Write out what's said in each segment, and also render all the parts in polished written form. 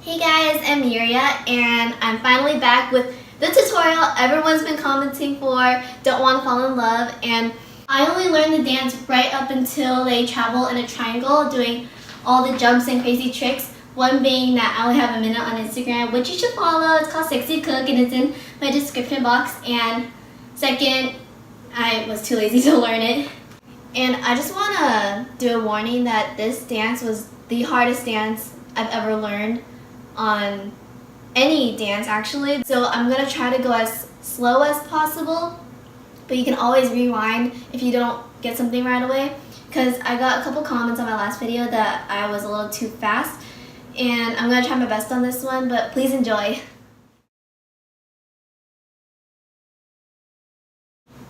Hey guys, I'm Miria and I'm finally back with the tutorial everyone's been commenting for, Don't Want to Fall in Love, and I only learned the dance right up until they travel in a triangle doing all the jumps and crazy tricks. One being that I only have a minute on Instagram, which you should follow. It's called Sexy Cook and it's in my description box. And second, I was too lazy to learn it. And I just want to do a warning that this dance was the hardest dance I've ever learned on any dance actually. So I'm going to try to go as slow as possible, but you can always rewind if you don't get something right away, because I got a couple comments on my last video that I was a little too fast, and I'm going to try my best on this one, but please enjoy.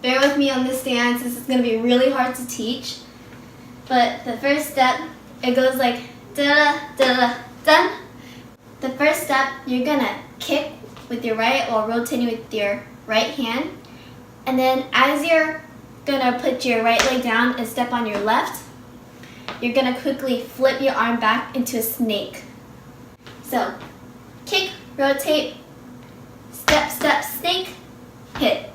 Bear with me on this dance. This is going to be really hard to teach, but the first step, it goes like da da da da. The first step, you're gonna kick with your right or rotating with your right hand, and then as you're gonna put your right leg down and step on your left, you're gonna quickly flip your arm back into a snake. So kick, rotate, step, step, snake, hit.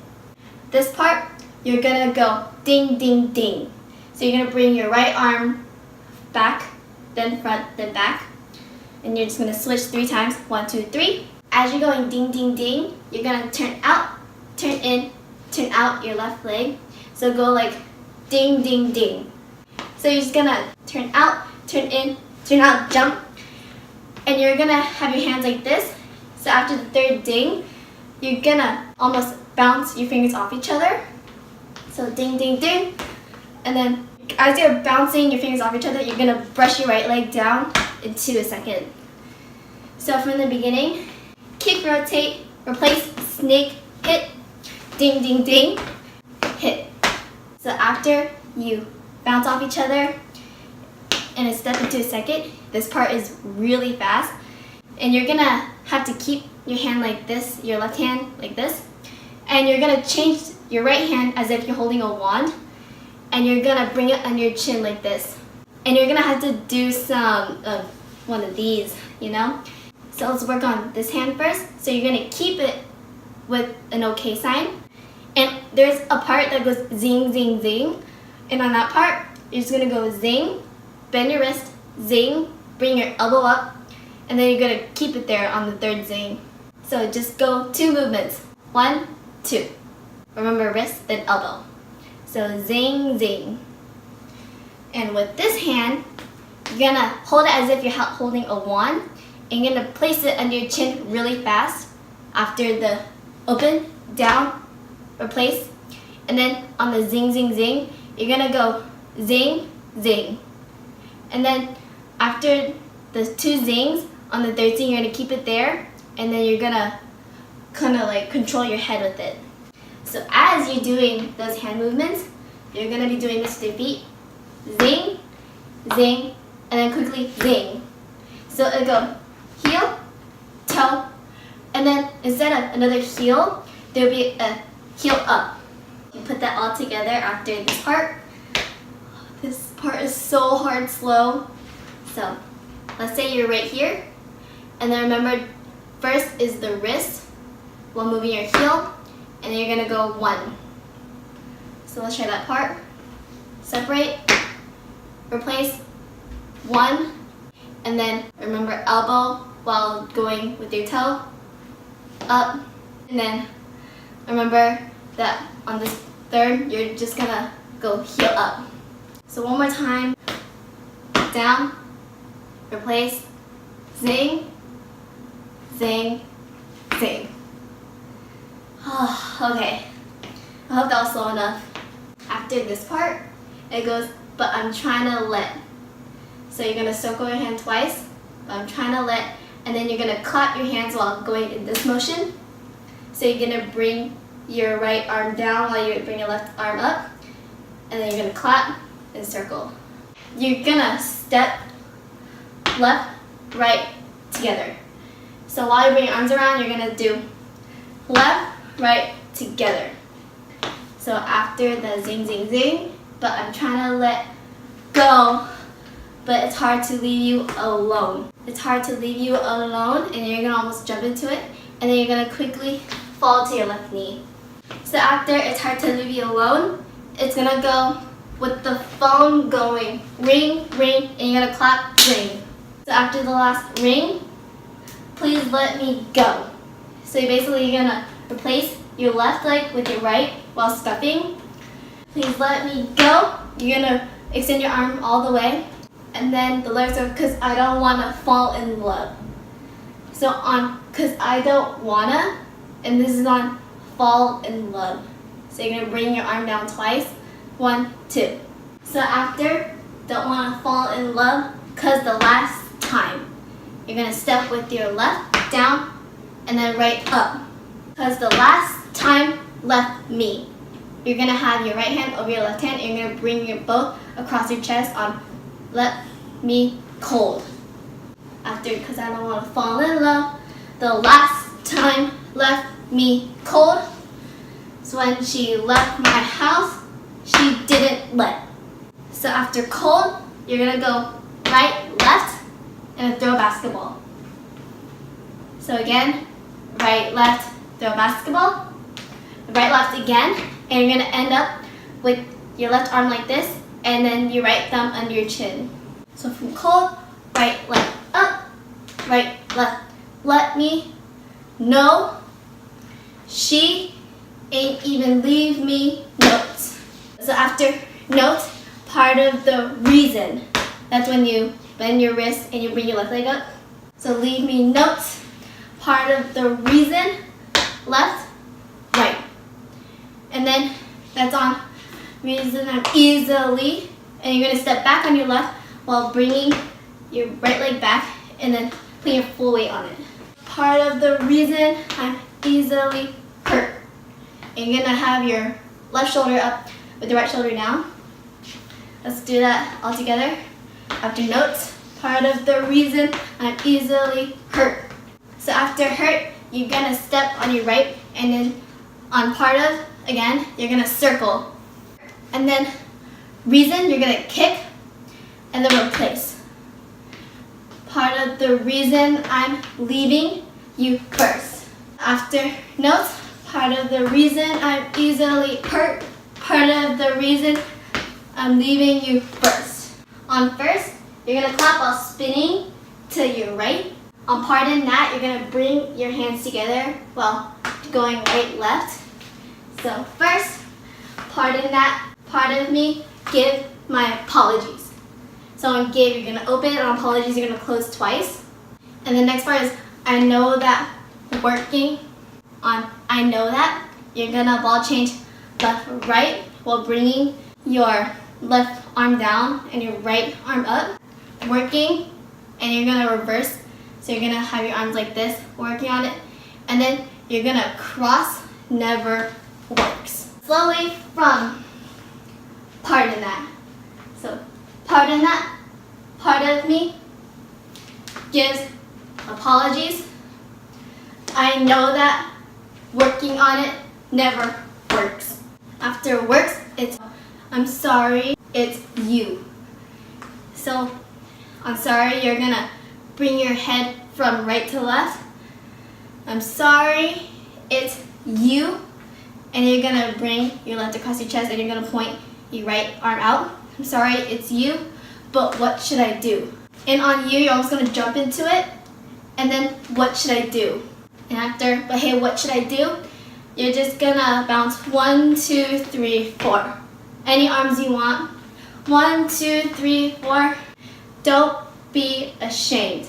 This part, you're gonna go ding, ding, ding. So you're gonna bring your right arm back, then front, then back. And you're just going to switch 3 times. 1, 2, 3. As you're going ding, ding, ding, you're going to turn out, turn in, turn out your left leg. So go like ding, ding, ding. So you're just going to turn out, turn in, turn out, jump. And you're going to have your hands like this. So after the third ding, you're going to almost bounce your fingers off each other. So ding, ding, ding. And then as you're bouncing your fingers off each other, you're going to brush your right leg down into a second. So from the beginning, kick, rotate, replace, snake, hit, ding, ding, ding, hit. So after you bounce off each other and a step into a second, this part is really fast. And you're gonna have to keep your hand like this, your left hand like this, and you're gonna change your right hand as if you're holding a wand, and you're gonna bring it under your chin like this. And you're gonna have to do some of one of these, you know? So let's work on this hand first. So you're gonna keep it with an okay sign. And there's a part that goes zing, zing, zing. And on that part, you're just gonna go zing, bend your wrist, zing, bring your elbow up, and then you're gonna keep it there on the third zing. So just go 2 movements. 1, 2. Remember wrist, then elbow. So zing, zing. And with this hand, you're gonna hold it as if you're holding a wand, and you're gonna place it under your chin really fast after the open, down, replace, and then on the zing, zing, zing, you're gonna go zing, zing. And then after the 2 zings, on the third zing, you're gonna keep it there, and then you're gonna kind of like control your head with it. So as you're doing those hand movements, you're gonna be doing this with your feet. Zing, zing, and then quickly zing. So it'll go heel, toe, and then instead of another heel, there'll be a heel up. You put that all together after this part. This part is so hard slow. So let's say you're right here, and then remember, first is the wrist while moving your heel, and then you're gonna go 1. So let's try that part. Separate, replace, 1, and then remember elbow while going with your toe, up, and then remember that on this third, you're just gonna go heel up. So one more time, down, replace, zing, zing, zing. Okay, I hope that was slow enough. After this part, it goes, but I'm trying to let. So you're gonna circle your hand twice, but I'm trying to let, and then you're gonna clap your hands while going in this motion. So you're gonna bring your right arm down while you bring your left arm up, and then you're gonna clap and circle. You're gonna step left, right, together. So while you bring your arms around, you're gonna do left, right, together. So after the zing, zing, zing, but I'm trying to let go, but it's hard to leave you alone. it's hard to leave you alone and you're gonna almost jump into it, and then you're gonna quickly fall to your left knee. So after it's hard to leave you alone, it's gonna go with the phone going ring, ring, and you're gonna clap, ring. So after the last ring, please let me go. So basically you're gonna replace your left leg with your right while stepping. Please let me go. You're gonna extend your arm all the way. And then the lyrics are because I don't wanna fall in love. So on because I don't wanna, and this is on fall in love. So you're gonna bring your arm down twice. 1, 2. So after don't wanna fall in love, because the last time, you're gonna step with your left down and then right up. Because the last time left me. You're gonna have your right hand over your left hand and you're gonna bring your both across your chest on let me cold. After because I don't wanna fall in love, the last time left me cold. So when she left my house, she didn't let. So after cold, you're gonna go right, left, and throw a basketball. So again, right, left, throw a basketball. Right, left again, and you're gonna end up with your left arm like this, and then your right thumb under your chin. So from cold, right, left, up, right, left, let me know. She ain't even leave me notes. So after notes, part of the reason, that's when you bend your wrist and you bring your left leg up. So leave me notes, part of the reason, left, right. And then that's on reason I'm easily, and you're gonna step back on your left while bringing your right leg back and then putting your full weight on it. Part of the reason I'm easily hurt. And you're gonna have your left shoulder up with the right shoulder down. Let's do that all together. After notes, part of the reason I'm easily hurt. So after hurt, you're gonna step on your right, and then on part of, again, you're gonna circle. And then reason, you're gonna kick and then replace. Part of the reason I'm leaving you first. After notes, part of the reason I'm easily hurt. Part of the reason I'm leaving you first. On first, you're gonna clap while spinning to your right. On pardon that, you're gonna bring your hands together while going right, left. So first, pardon that, pardon me, give my apologies. So on give, you're gonna open, and on apologies, you're gonna close twice. And the next part is I know that, working on I know that, you're gonna ball change left, right, while bringing your left arm down and your right arm up, working, and you're gonna reverse. So you're gonna have your arms like this, working on it, and then you're gonna cross, never works. Slowly from pardon that. So pardon that, part of me gives apologies. I know that, working on it never works. After works, it's I'm sorry, it's you. So I'm sorry, you're gonna bring your head from right to left. I'm sorry, it's you. And you're gonna bring your left across your chest and you're gonna point your right arm out. I'm sorry, it's you, but what should I do? And on you, you're almost gonna jump into it. And then, what should I do? And after, but hey, what should I do? You're just gonna bounce 1, 2, 3, 4. Any arms you want. 1, 2, 3, 4. Don't be ashamed.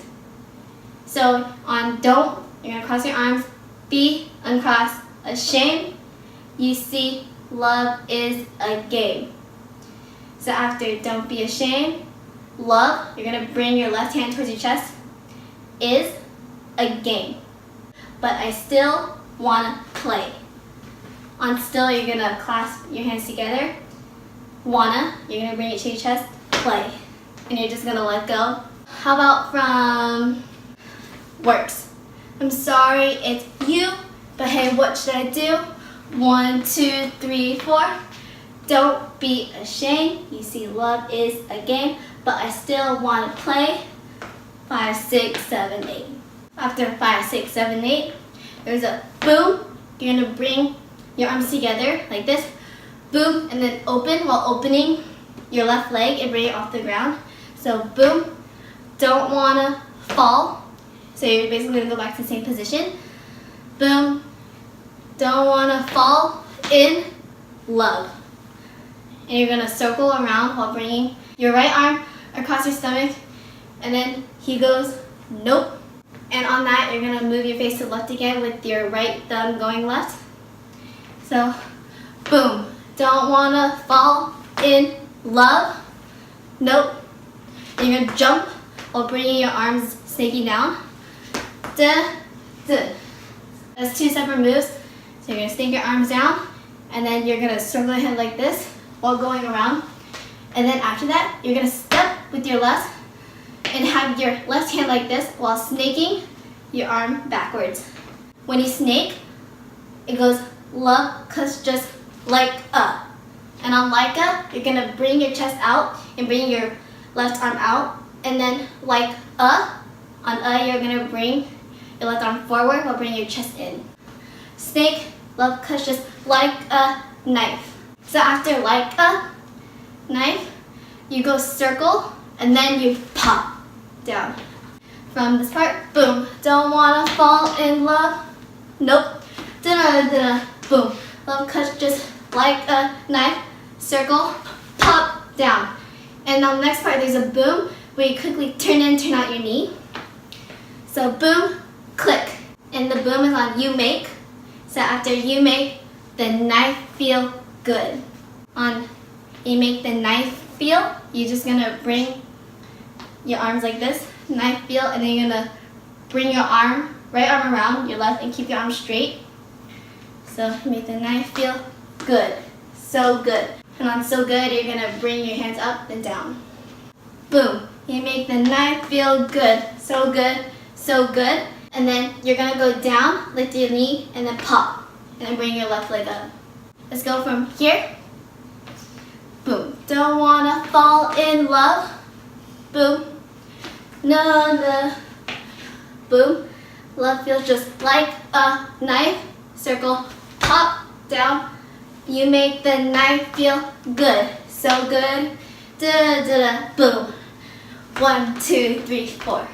So on don't, you're gonna cross your arms. Be, uncross, ashamed. You see, love is a game. So after don't be ashamed, love, you're gonna bring your left hand towards your chest, is a game. But I still wanna play. On still, you're gonna clasp your hands together. Wanna, you're gonna bring it to your chest, play. And you're just gonna let go. How about from works? I'm sorry, it's you, but hey, what should I do? 1, 2, 3, 4. Don't be ashamed. You see, love is a game, but I still wanna play. 5, 6, 7, 8. After 5, 6, 7, 8, there's a boom. You're gonna bring your arms together like this. Boom, and then open while opening your left leg and bring it off the ground. So boom, don't wanna fall. So you're basically gonna go back to the same position. Boom, don't wanna fall in love. And you're gonna circle around while bringing your right arm across your stomach. And then he goes, nope. And on that, you're gonna move your face to the left again with your right thumb going left. So, boom. Don't wanna fall in love. Nope. And you're gonna jump while bringing your arms snaking down. Da, da. That's 2 separate moves. So you're gonna snake your arms down, and then you're gonna circle your head like this while going around. And then after that, you're gonna step with your left and have your left hand like this while snaking your arm backwards. When you snake, it goes love, cause just like a. And on like a, you're gonna bring your chest out and bring your left arm out. And then like a, on a, you're gonna bring your left arm forward while bringing your chest in. Snake, love, cause just like a knife. So after like a knife, you go circle and then you pop down. From this part, boom. Don't wanna fall in love. Nope. Da-da-da-da. Boom. Love cuts just like a knife. Circle, pop down. And on the next part, there's a boom where you quickly turn in, turn out your knee. So boom, click. And the boom is on you make. So after you make, the knife feel good. On you make the knife feel, you're just gonna bring your arms like this, knife feel, and then you're gonna bring your arm, right arm around your left and keep your arm straight. So make the knife feel good, so good. And on so good, you're gonna bring your hands up and down. Boom, you make the knife feel good, so good, so good. And then you're gonna go down, lift your knee, and then pop, and then bring your left leg up. Let's go from here. Boom, don't wanna fall in love. Boom, no, no. Boom, love feels just like a knife. Circle, pop, down. You make the knife feel good, so good. Da da da, boom. 1, 2, 3, 4.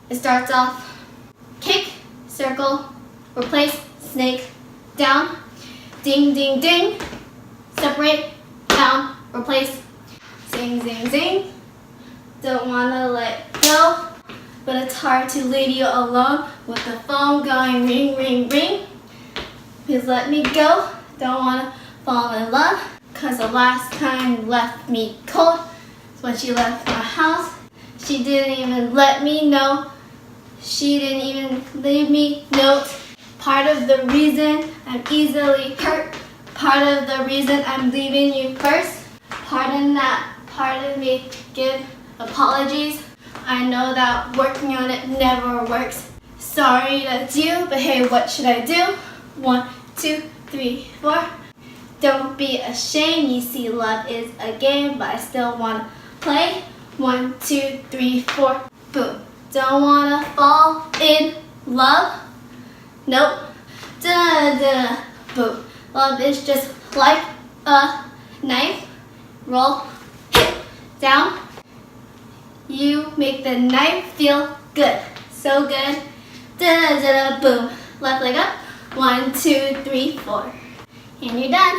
It starts off kick, circle, replace, snake, down, ding, ding, ding, separate, down, replace, zing, zing, zing. Don't wanna let go, but it's hard to leave you alone with the phone going ring, ring, ring. Please let me go, don't wanna fall in love, cause the last time you left me cold is when she left my house. She didn't even let me know. She didn't even leave me note. Part of the reason I'm easily hurt. Part of the reason I'm leaving you first. Pardon that part of me, give apologies. I know that working on it never works. Sorry that's you, but hey, what should I do? 1, 2, 3, 4. Don't be ashamed, you see love is a game, but I still wanna play. 1, 2, 3, 4, boom. Don't wanna fall in love. Nope. Da da. Boom. Love is just like a knife. Roll. Hit. Down. You make the knife feel good. So good. Da da da. Boom. Left leg up. 1, 2, 3, 4. And you're done.